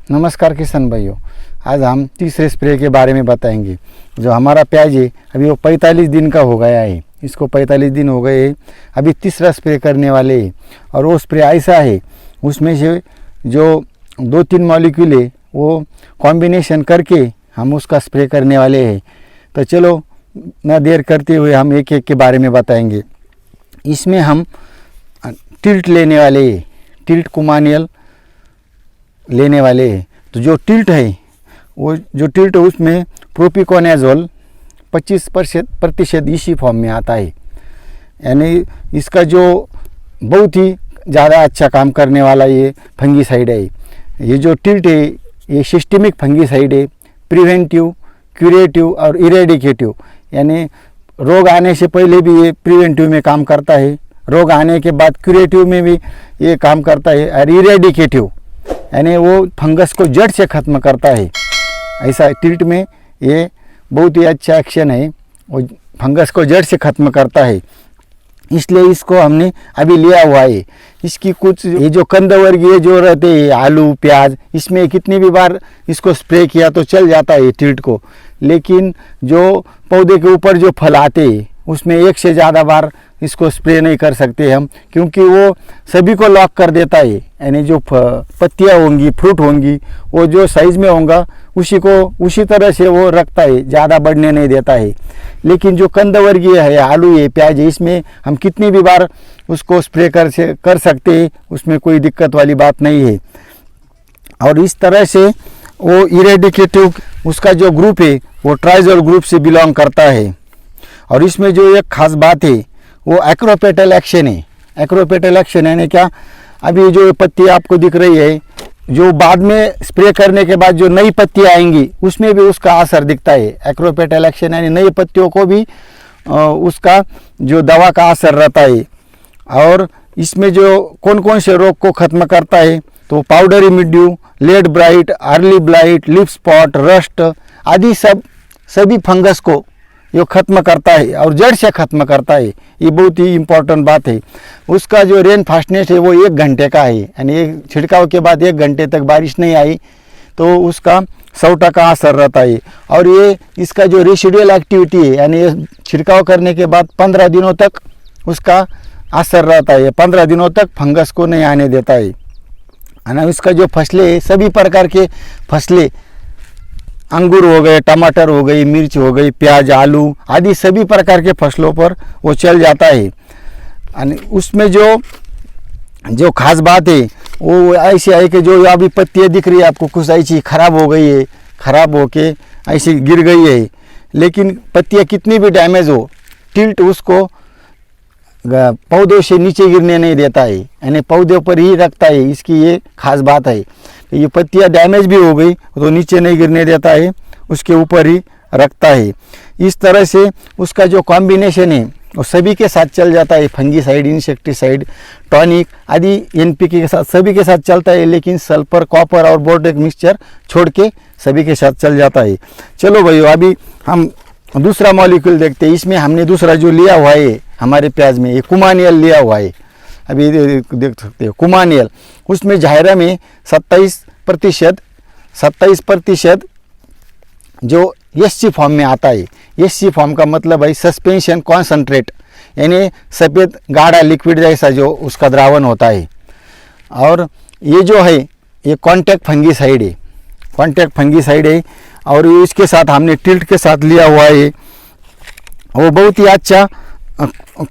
नमस्कार किसान भाइयों, आज हम तीसरे स्प्रे के बारे में बताएंगे। जो हमारा प्याज है अभी वो 45 दिन का हो गया है, इसको 45 दिन हो गए हैं, अभी तीसरा स्प्रे करने वाले हैं। और वो स्प्रे ऐसा है, उसमें से जो 2-3 मॉलिक्यूल है वो कॉम्बिनेशन करके हम उसका स्प्रे करने वाले हैं। तो चलो ना देर करते हुए हम एक एक के बारे में बताएंगे। इसमें हम टिल्ट लेने वाले हैं, टिल्ट कुमानियल लेने वाले हैं। तो जो टिल्ट है वो जो टिल्ट है उसमें प्रोपिकोनाजोल 25% इसी फॉर्म में आता है। यानी इसका जो बहुत ही ज़्यादा अच्छा काम करने वाला ये फंगीसाइड है। ये जो टिल्ट है ये सिस्टमिक फंगीसाइड है, प्रिवेंटिव, क्यूरेटिव और इरेडिकेटिव। यानी रोग आने से पहले भी ये प्रिवेंटिव में काम करता है, रोग आने के बाद क्यूरेटिव में भी ये काम करता है, और इरेडिकेटिव यानी वो फंगस को जड़ से ख़त्म करता है। ऐसा टिल्ट में ये बहुत ही अच्छा एक्शन है, वो फंगस को जड़ से ख़त्म करता है। इसलिए इसको हमने अभी लिया हुआ है। इसकी कुछ ये जो कंदवर्गीय जो रहते हैं आलू प्याज, इसमें कितनी भी बार इसको स्प्रे किया तो चल जाता है टिल्ट को। लेकिन जो पौधे के ऊपर जो फल आते हैं उसमें एक से ज़्यादा बार इसको स्प्रे नहीं कर सकते हम, क्योंकि वो सभी को लॉक कर देता है। यानी जो पत्तियाँ होंगी, फ्रूट होंगी, वो जो साइज़ में होगा उसी तरह से वो रखता है, ज़्यादा बढ़ने नहीं देता है। लेकिन जो कंदवर्गीय है, आलू है, प्याज है, इसमें हम कितनी भी बार उसको स्प्रे कर सकते हैं, उसमें कोई दिक्कत वाली बात नहीं है। और इस तरह से वो इरेडिकेटिव उसका जो ग्रुप है वो ट्राइजोल ग्रुप से बिलोंग करता है। और इसमें जो एक खास बात है वो एक्रोपेटल एक्शन है। एक्रोपेटल एक्शन यानी क्या, अभी जो पत्ती आपको दिख रही है, जो बाद में स्प्रे करने के बाद जो नई पत्तियाँ आएंगी उसमें भी उसका असर दिखता है। एक्रोपेटल एक्शन यानी नई पत्तियों को भी उसका जो दवा का असर रहता है। और इसमें जो कौन कौन से रोग को ख़त्म करता है, तो powdery mildew, leaf blight, early blight, leaf spot, rust आदि सभी फंगस को ये ख़त्म करता है और जड़ से ख़त्म करता है। ये बहुत ही इम्पोर्टेंट बात है। उसका जो रेन फास्टनेस है वो 1 घंटे का है, यानी एक छिड़काव के बाद 1 घंटे तक बारिश नहीं आई तो उसका 100% असर रहता है। और ये इसका जो रेसिडुअल एक्टिविटी है, यानी ये छिड़काव करने के बाद 15 दिनों तक उसका असर रहता है। 15 दिनों तक फंगस को नहीं आने देता है ना। इसका जो फसलें, सभी प्रकार के फसलें, अंगूर हो गए, टमाटर हो गई, मिर्च हो गई, प्याज, आलू आदि सभी प्रकार के फसलों पर वो चल जाता है। और उसमें जो खास बात है वो ऐसी है कि जो अभी पत्तियाँ दिख रही है आपको, कुछ ऐसी ख़राब हो गई है, ख़राब होके ऐसी गिर गई है। लेकिन पत्तियाँ कितनी भी डैमेज हो, टिल्ट उसको पौधों से नीचे गिरने नहीं देता है, यानी पौधों पर ही रखता है। इसकी ये खास बात है। ये पत्तियाँ डैमेज भी हो गई तो नीचे नहीं गिरने देता है, उसके ऊपर ही रखता है। इस तरह से उसका जो कॉम्बिनेशन है वो सभी के साथ चल जाता है। फंगीसाइड, इंसेक्टिसाइड, टॉनिक आदि एनपीके के साथ सभी के साथ चलता है। लेकिन सल्फर, कॉपर और बोर्डेक मिक्सचर छोड़ के सभी के साथ चल जाता है। चलो भाइयों, अभी हम दूसरा मॉलिक्यूल देखते हैं। इसमें हमने दूसरा जो लिया हुआ है हमारे प्याज में, ये कुमानियल लिया हुआ है। अभी देख सकते हो कुमानियल, उसमें जायरा में 27% जो एससी फॉर्म में आता है। एससी फॉर्म का मतलब है सस्पेंशन कॉन्सनट्रेट, यानी सफ़ेद गाढ़ा लिक्विड जैसा जो उसका द्रावण होता है। और ये जो है ये कॉन्टैक्ट फंगीसाइड है, कॉन्टैक्ट फंगीसाइड है। और इसके साथ हमने टिल्ट के साथ लिया हुआ है, वो बहुत ही अच्छा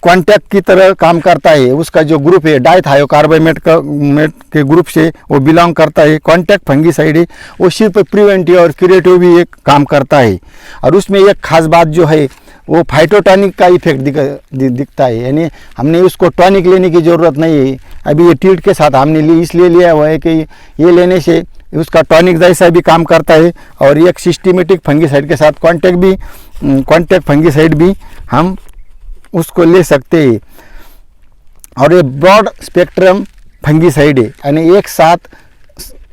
कॉन्टैक्ट की तरह काम करता है। उसका जो ग्रुप है डाइथायोकार्बामेट के ग्रुप से वो बिलोंग करता है। कॉन्टैक्ट फंगीसाइड है, वो सिर्फ प्रिवेंटिव और क्यूरेटिव भी एक काम करता है। और उसमें एक खास बात जो है वो फाइटोटॉनिक का इफेक्ट दिखता है, यानी हमने उसको टॉनिक लेने की ज़रूरत नहीं है। अभी ये टिल्ट के साथ हमने इसलिए लिया हुआ है कि ये लेने से उसका टॉनिक जैसा भी काम करता है। और एक सिस्टमेटिक फंगीसाइड के साथ कॉन्टैक्ट फंगीसाइड भी हम उसको ले सकते हैं। और ये ब्रॉड स्पेक्ट्रम फंगीसाइड है, यानी एक साथ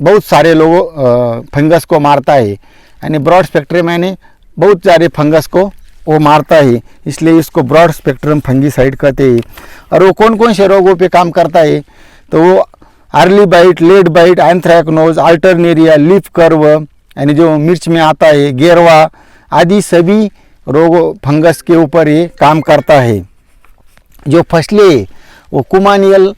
बहुत सारे लोगों फंगस को मारता है। यानी ब्रॉड स्पेक्ट्रम यानी बहुत सारे फंगस को वो मारता है, इसलिए इसको ब्रॉड स्पेक्ट्रम फंगीसाइड कहते हैं। और वो कौन कौन से रोगों पे काम करता है, तो वो early blight, late blight, anthracnose, alternaria, leaf curl, यानी जो मिर्च में आता है, गेरवा आदि सभी रोगों फंगस के ऊपर ये काम करता है। जो फसलें वो कुमानियल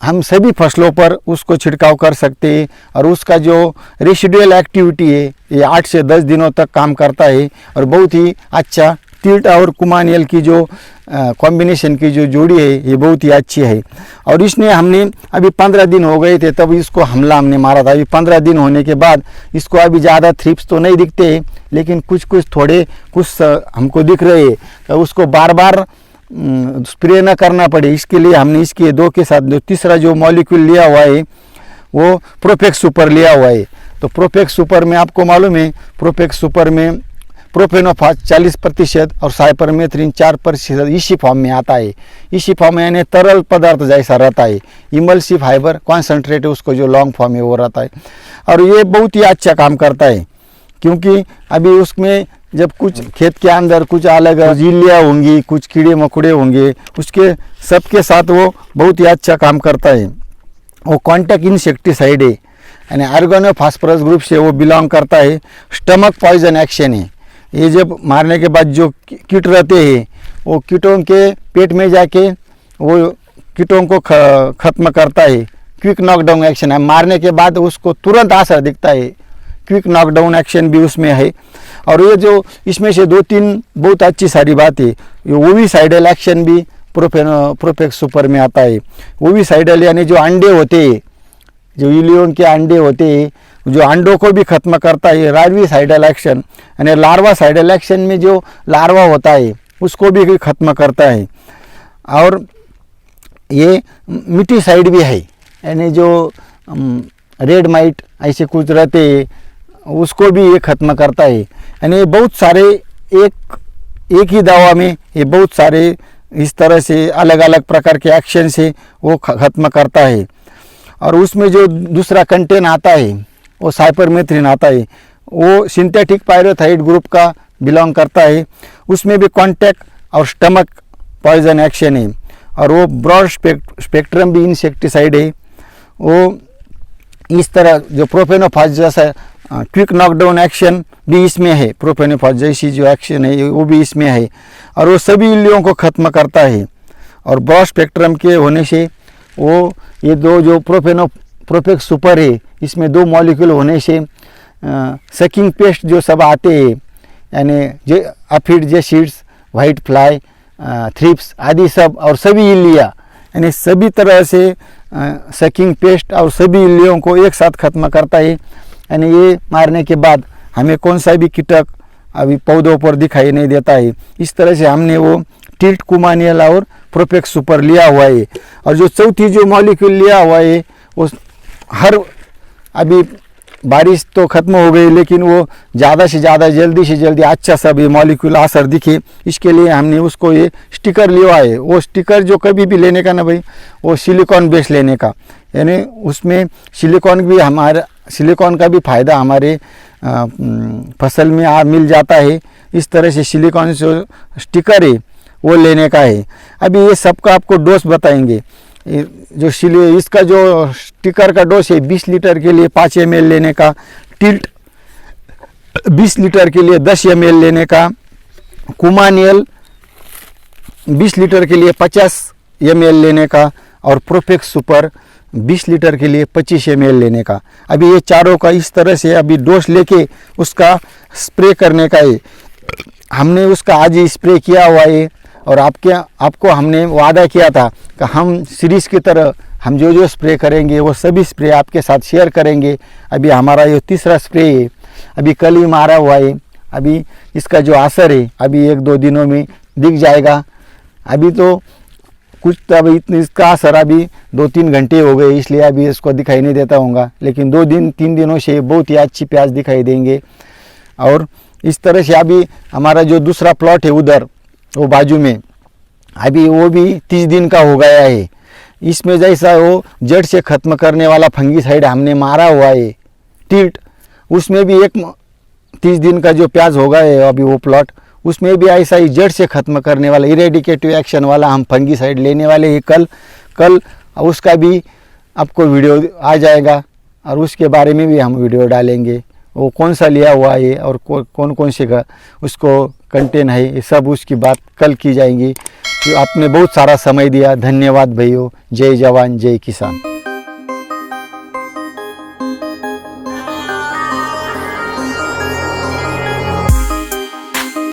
हम सभी फसलों पर उसको छिड़काव कर सकते हैं और उसका जो रेसिडुअल एक्टिविटी है ये 8 से 10 दिनों तक काम करता है और बहुत ही अच्छा टिल्ट और कुमानियल की जो कॉम्बिनेशन की जो जोड़ी है ये बहुत ही अच्छी है। और इसने हमने अभी 15 दिन हो गए थे तब इसको हमने मारा था। अभी 15 दिन होने के बाद इसको अभी ज़्यादा थ्रिप्स तो नहीं दिखते हैं, लेकिन कुछ थोड़े कुछ हमको दिख रहे हैं। तो उसको बार बार स्प्रे न करना पड़े इसके लिए हमने इसके 2 के साथ जो तीसरा जो मॉलिक्यूल लिया हुआ है वो प्रोफेक्स सुपर लिया हुआ है। तो प्रोफेक्स सुपर में आपको मालूम है, प्रोफेक्स सुपर में प्रोपेनोफास 40% और साइपरमेथ्रिन 4% इसी फॉर्म में आता है। इसी फॉर्म में यानी तरल पदार्थ जैसा रहता है। इमल्सिव फाइबर कॉन्सेंट्रेट उसको जो लॉन्ग फॉर्म है वो रहता है और ये बहुत ही अच्छा काम करता है, क्योंकि अभी उसमें जब कुछ खेत के अंदर कुछ अलग झीलियाँ होंगी, कुछ कीड़े मकोड़े होंगे, उसके सबके साथ वो बहुत ही अच्छा काम करता है। वो कॉन्टैक्ट इंसेक्टिसाइड है, यानी ऑर्गेनोफॉस्फोरस ग्रुप से वो बिलोंग करता है। स्टमक पॉइजन एक्शन है। ये जब मारने के बाद जो कीट रहते हैं वो कीटों के पेट में जाके वो कीटों को ख़त्म करता है। क्विक नॉकडाउन एक्शन है, मारने के बाद उसको तुरंत असर दिखता है। क्विक नॉकडाउन एक्शन भी उसमें है। और ये जो इसमें से 2-3 बहुत अच्छी सारी बात है। ये ओविसाइडल एक्शन भी प्रोफेक्स सुपर में आता है। ओविसाइडल यानी जो अंडे होते हैं, जो इलियन के अंडे होते हैं, जो अंडों को भी खत्म करता है। लार्विसाइडल एक्शन यानी लार्वा साइडल एक्शन में जो लार्वा होता है उसको भी खत्म करता है। और ये मिटीसाइड भी है, यानी जो रेड माइट ऐसे कुछ रहते हैं उसको भी ये खत्म करता है। यानी बहुत सारे एक ही दवा में ये बहुत सारे इस तरह से अलग अलग प्रकार के एक्शन से वो खत्म करता है। और उसमें जो दूसरा कंटेंट आता है वो साइपरमेथ्रिन आता है। वो सिंथेटिक पायरोथाइड ग्रुप का बिलोंग करता है। उसमें भी कॉन्टैक्ट और स्टमक पॉइजन एक्शन है और वो ब्रॉड स्पेक्ट्रम भी इंसेक्टिसाइड है। वो इस तरह जो प्रोपेनोफास जैसा क्विक नॉकडाउन एक्शन भी इसमें है। प्रोपेनोफास जैसी जो एक्शन है वो भी इसमें है और वो सभी इल्लियों को ख़त्म करता है। और ब्रॉड स्पेक्ट्रम के होने से वो ये दो जो प्रोफेक्स सुपर है इसमें 2 मॉलिक्यूल होने से सकिंग पेस्ट जो सब आते हैं, यानी जो aphid, jassids, white fly, thrips आदि सब और सभी इल्लियाँ, यानी सभी तरह से सकिंग पेस्ट और सभी इल्लियों को एक साथ खत्म करता है। यानी ये मारने के बाद हमें कौन सा भी कीटक अभी पौधों पर दिखाई नहीं देता है। इस तरह से हमने वो टिल्ट, कुमानियल और प्रोफेक्स सुपर लिया हुआ है। और जो चौथी जो मॉलिक्यूल लिया हुआ है वो अभी बारिश तो ख़त्म हो गई, लेकिन वो ज़्यादा से ज़्यादा जल्दी से जल्दी अच्छा सा भी मॉलिक्यूल असर दिखे, इसके लिए हमने उसको ये स्टिकर लिया है। वो स्टिकर जो कभी भी लेने का ना भाई, वो सिलिकॉन बेस लेने का, यानी उसमें सिलिकॉन का भी फ़ायदा हमारे फसल में मिल जाता है। इस तरह से सिलिकॉन जो स्टिकर है वो लेने का है। अभी ये सबका आपको डोज बताएंगे। जो इसका जो स्टिकर का डोज है 20 लीटर के लिए 5 ml लेने का, टिल्ट 20 लीटर के लिए 10 ml लेने का, कुमानियल 20 लीटर के लिए 50 ml लेने का और प्रोफेक्स सुपर 20 लीटर के लिए 25 ml लेने का। अभी ये चारों का इस तरह से अभी डोज लेके उसका स्प्रे करने का है। हमने उसका आज ही स्प्रे किया हुआ है और आपको हमने वादा किया था कि हम सीरीज़ की तरह हम जो स्प्रे करेंगे वो सभी स्प्रे आपके साथ शेयर करेंगे। अभी हमारा ये तीसरा स्प्रे है, अभी कल ही मारा हुआ है। अभी इसका जो असर है अभी 1-2 दिनों में दिख जाएगा। अभी तो कुछ तो अभी इसका असर अभी 2-3 घंटे हो गए, इसलिए अभी इसको दिखाई नहीं देता होगा, लेकिन 2-3 दिनों से बहुत ही अच्छी प्याज दिखाई देंगे। और इस तरह से अभी हमारा जो दूसरा प्लॉट है उधर वो बाजू में, अभी वो भी 30 दिन का हो गया है। इसमें जैसा वो जड़ से ख़त्म करने वाला फंगीसाइड हमने मारा हुआ है टिल्ट, उसमें भी एक 30 दिन का जो प्याज हो गया है अभी वो प्लॉट, उसमें भी ऐसा ही जड़ से ख़त्म करने वाला इरेडिकेटिव एक्शन वाला हम फंगीसाइड लेने वाले हैं। कल उसका भी आपको वीडियो आ जाएगा और उसके बारे में भी हम वीडियो डालेंगे, वो कौन सा लिया हुआ है और कौन कौन से उसको कंटेंट है, ये सब उसकी बात कल की जाएंगी। तो आपने बहुत सारा समय दिया, धन्यवाद भाइयों। जय जवान जय किसान।